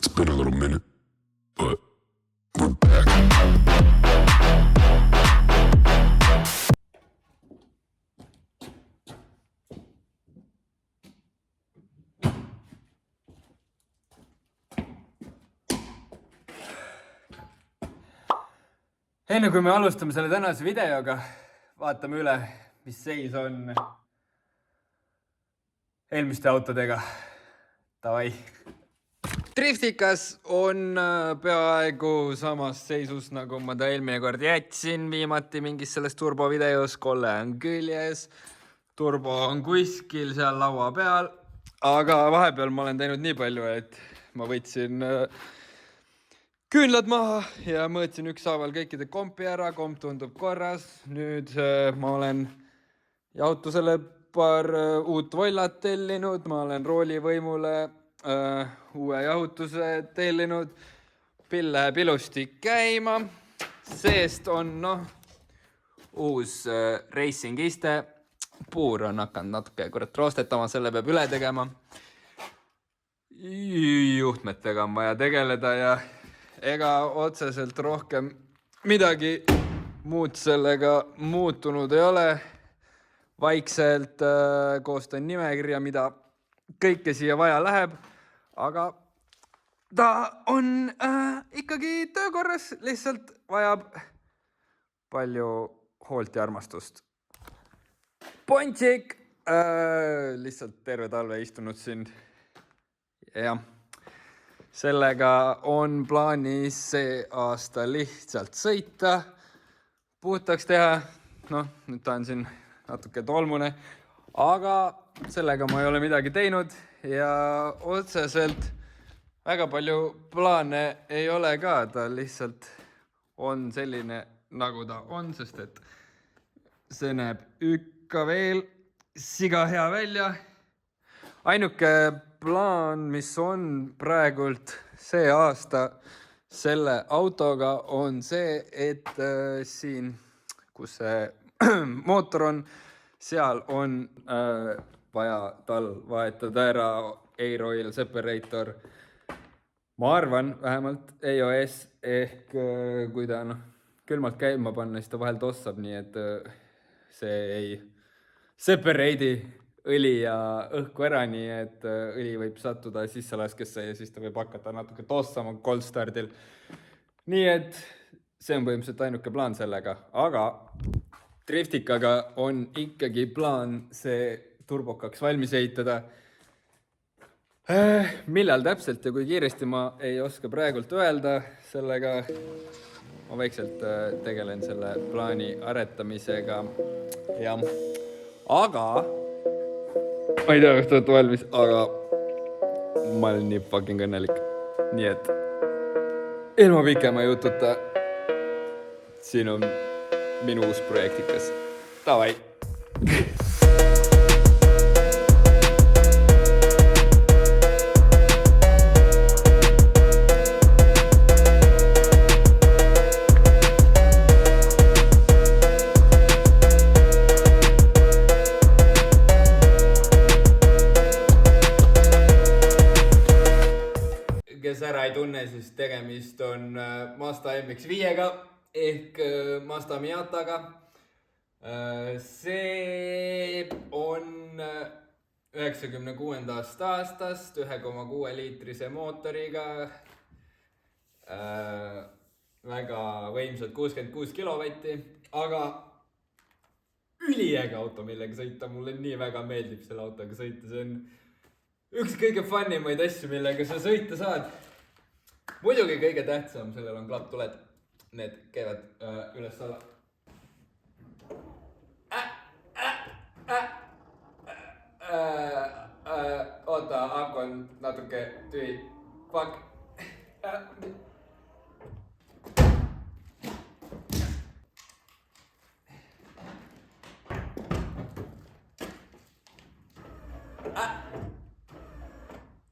It's been a little minute, but we're back. Enne kui me alustame selle tänase videoga, vaatame üle, mis seis on eelmiste autodega. Davai. Driftikas on peaaegu samas seisus, nagu ma ta eelmine kord jätsin viimati mingis selles turbovideos. Kolle on küljes, turbo on kuskil seal laua peal, aga vahepeal ma olen teinud nii palju, et ma võtsin küünlad maha ja mõõtsin ükshaaval kõikide kompi ära, komp tundub korras. Nüüd ma olen jahutusele paar uut voilat tellinud, ma olen roolivõimule uue jahutuse tellinud. Pill läheb ilusti käima, seest on uus racing iste. Puur on hakanud natuke roostetama, selle peab üle tegema. Juhtmetega on vaja tegeleda ja ega otseselt rohkem midagi muud sellega muutunud ei ole. Vaikselt koostan nimekirja, mida kõike siia vaja läheb, aga ta on ikkagi töökorras, lihtsalt vajab palju hoolt ja armastust. Pontsik! Lihtsalt terve talve istunud siin. Jah. Sellega on plaanis see aasta lihtsalt sõita, puhtaks teha. Nüüd ta on siin natuke tolmune, aga sellega ma ei ole midagi teinud ja otseselt väga palju plaane ei ole ka. Ta lihtsalt on selline, nagu ta on, sest et see näeb ikka veel siga hea välja. Ainuke plaan, mis on praegult see aasta selle autoga, on see, et siin, kus see mootor on, seal on vaja tal vahetada ära air oil separator. Ma arvan, vähemalt EOS, ehk kui ta külmalt käima panna, siis ta vahel tossab, nii et see ei separate'i õli ja õhku ära, nii et õli võib sattuda sisselaskesse ja siis ta võib hakata natuke tossama cold stardil. Nii et see on põhimõtteliselt ainuke plaan sellega, aga Driftikaga on ikkagi plaan see turbokaks valmis ehitada. Millal täpselt ja kui kiiresti ma ei oska praegult öelda, sellega ma vaikselt tegelen selle plaani aretamisega. Ja. Aga ma ei tea, kas te olete valmis, aga ma olen nii fucking õnnelik. Nii et ilma pikema jututa, siin on minu uus projektikas. Davai! Kes ära ei tunne, siis tegemist on Mazda MX-5-ga ehk Mazda Miataga. See on 96. aastast 1,6 liitrise mootoriga. Väga võimsad 66 kilovatti, aga üliäge auto, millega sõita. Mulle nii väga meeldib selle autoga sõita. See on üks kõige funnimaid asju, millega sa sõita saad. Muidugi kõige tähtsam, sellel on klapptuled. Need käivad üles alla. Oota, aku on natuke tühi. Fuck.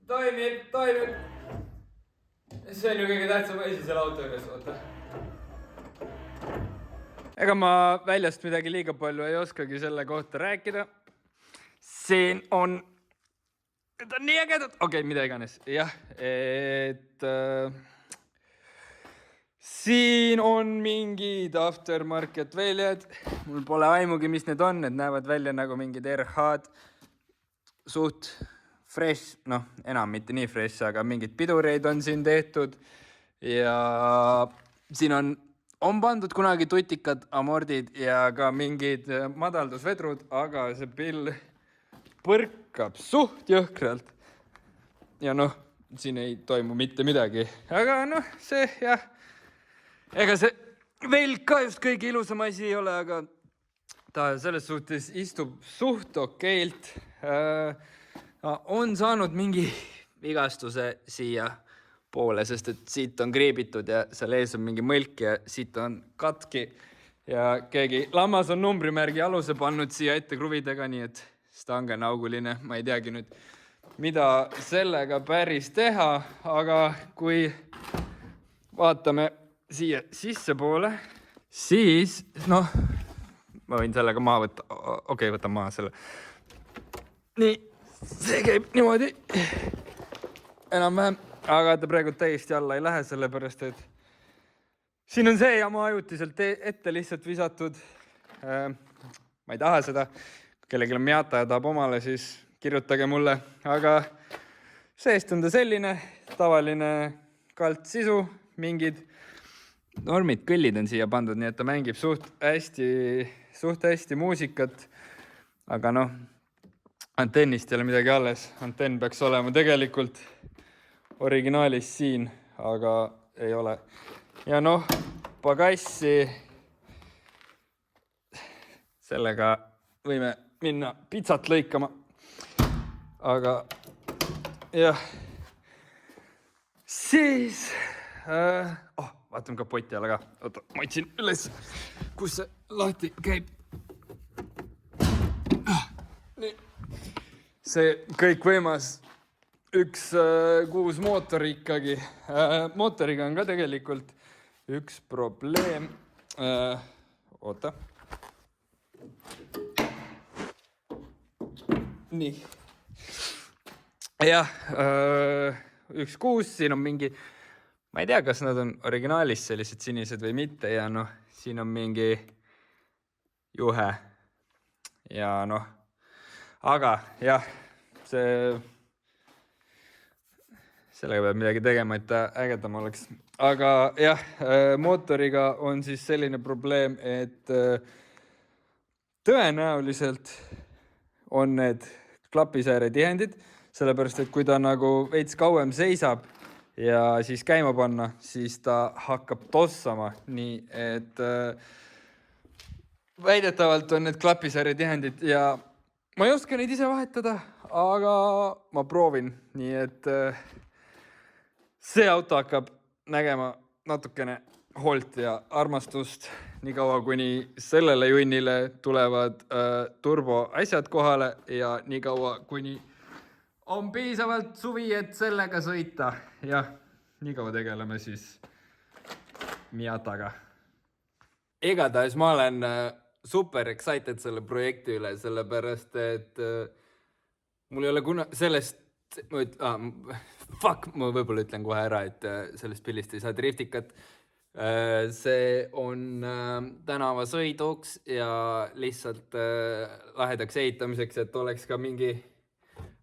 Toimib. See on ju kõige tähtsam asi selle auto juures, oota. Ega ma väljast midagi liiga palju ei oskagi selle kohta rääkida. Siin on need on nii ägedad. Okei, mida iganes. Jah, et siin on mingid aftermarket väljad. Mul pole aimugi, mis need on. Need näevad välja nagu mingid RH-d. Suht fresh, noh, enam mitte nii fresh, aga mingid pidureid on siin tehtud. Ja siin on pandud kunagi tutikad amordid ja ka mingid madaldusvedrud, aga see pill põrkab suht jõhkralt. Ja noh, siin ei toimu mitte midagi. Aga noh, see jah, ega see velk ka just kõige ilusam asi ei ole, aga ta selles suhtes istub suht okeilt. On saanud mingi vigastuse siia poole, sest et siit on kriibitud ja seal ees on mingi mõlk ja siit on katki. Ja keegi lammas on numbrimärgi aluse pannud siia ette kruvidega, nii et stang on auguline. Ma ei teagi nüüd, mida sellega päris teha, aga kui vaatame siia sisse poole, siis noh, ma võin sellega maha võtta. Okei, võtan maha selle. Nii, see käib niimoodi enam-vähem, aga ta praegu täiesti alla ei lähe, sellepärast et siin on see jama ajutiselt ette lihtsalt visatud. Ma ei taha seda. Kui kellelgi on Miata ja tahab omale, siis kirjutage mulle. Aga seest on ta selline tavaline kaltsisu, mingid normid kõllid on siia pandud, nii et ta mängib suht hästi muusikat. Aga noh, antennist ei ole midagi alles. Antenn peaks olema tegelikult originaalis siin, aga ei ole. Ja noh, pagassi sellega võime minna pitsat lõikama. Aga jah, siis vaatame ka poti alla ka. Oota, ma otsin üles, kus see lahti käib. Nii. See kõik võimas 1.6 mootor ikkagi. Mootoriga on ka tegelikult üks probleem. Oota. Nii. Jah, 1.6, siin on mingi, ma ei tea, kas nad on originaalis sellised sinised või mitte ja noh, siin on mingi juhe ja noh, aga jah, sellega peab midagi tegema, et ta ägedam oleks. Aga jah, mootoriga on siis selline probleem, et tõenäoliselt on need klapisääre tihendid, sellepärast, et kui ta nagu veits kauem seisab ja siis käima panna, siis ta hakkab tossama. Nii, et väidetavalt on need klapisääre tihendid ja ma ei oska neid ise vahetada, aga ma proovin. Nii, et see auto hakkab nägema natukene hoolt ja armastust nii kaua, kuni sellele junnile tulevad turboasjad kohale ja nii kaua, kuni on piisavalt suvi, et sellega sõita. Jah, nii kaua tegeleme siis Miataga. Igatahes ma olen super excited selle projekti üle, sellepärast, et mul ei ole sellest, ma võib-olla ütlen kohe ära, et sellest pillist ei saa driftikat. See on tänavasõiduks ja lihtsalt lahedaks ehitamiseks, et oleks ka mingi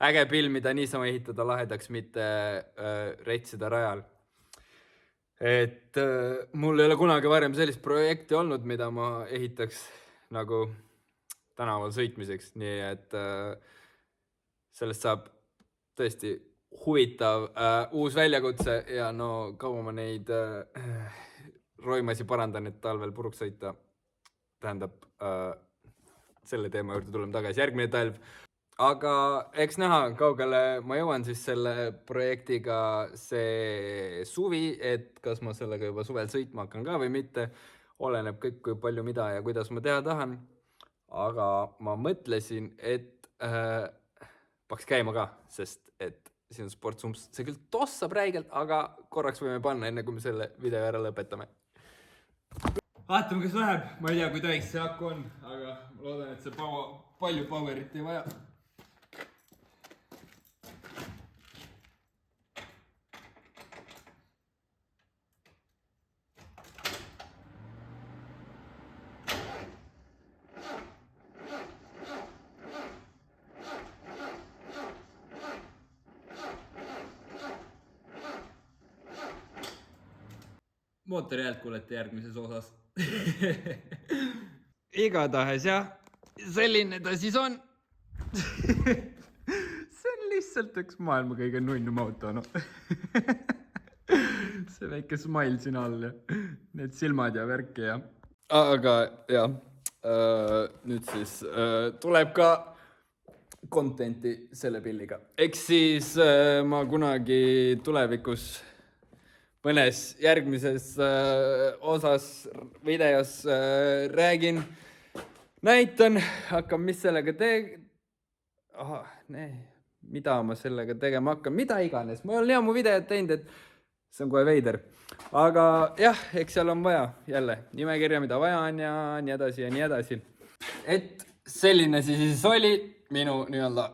äge pill, mida niisama ehitada lahedaks, mitte retsida rajal. Et mul ei ole kunagi varem sellist projekti olnud, mida ma ehitaks nagu tänaval sõitmiseks, nii et sellest saab tõesti huvitav uus väljakutse ja no kaua ma neid roimasi parandan, et talvel puruks sõita. Tähendab, selle teema juurde tuleme tagasi järgmine talv. Aga eks näha, kaugele ma jõuan siis selle projektiga see suvi, et kas ma sellega juba suvel sõitma hakkan ka või mitte. Oleneb kõik, kui palju mida ja kuidas ma teha tahan. Aga ma mõtlesin, et peaks käima ka, sest et siin on sportsumps. See küll tossab räigelt, aga korraks võime panna, enne kui me selle video ära lõpetame. Vaatame, kas läheb. Ma ei tea, kui täis see aku on, aga ma loodan, et see palju powerit ei vaja. mootori häält kuulete järgmises osas. Igatahes jah, selline ta siis on. See on lihtsalt üks maailma kõige nunnum auto, no. See väike smile siin all ja need silmad ja värki ja. Aga jah, nüüd siis tuleb ka contenti selle pilliga. Eks siis ma kunagi tulevikus mõnes järgmises osas videos räägin, näitan, hakkam, mis sellega mida ma sellega tegema hakkan, mida iganes. Ma olen mu videot teinud, et see on kohe veider. Aga jah, eks seal on vaja jälle nimekirja, mida vaja on ja nii edasi ja nii edasi. Et selline siis oli minu nii-öelda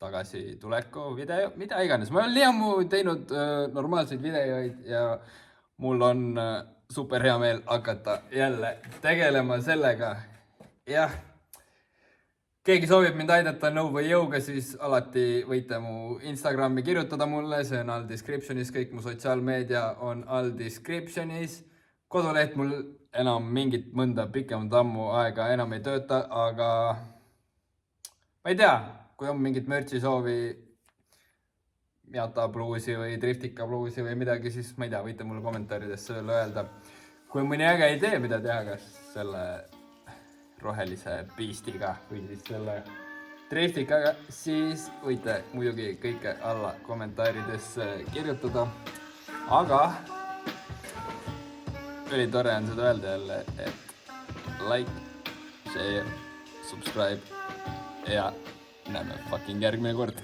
tagasituleku video, mida iganes. Ma olen ammu teinud normaalseid videoid ja mul on super hea meel hakata jälle tegelema sellega. Jah, keegi soovib mind aidata nõu või jõuga, siis alati võite mu Instagrami kirjutada mulle, see on all descriptionis, kõik mu sotsiaalmeedia on all descriptionis. Koduleht mul enam mingit mõnda pikemat ammu aega enam ei tööta, aga ma ei tea, kui on mingit mürtsi soovi, Miata bluusi või Driftika bluusi või midagi, siis ma ei tea, võite mulle kommentaaridesse öelda. Kui mõni äge idee, mida teha, kas selle rohelise piistiga või siis selle Driftikaga, siis võite muidugi kõike alla kommentaaridesse kirjutada. Aga oli tore on seda öelda jälle, et like, share, subscribe ja näeme fucking järgmine kord.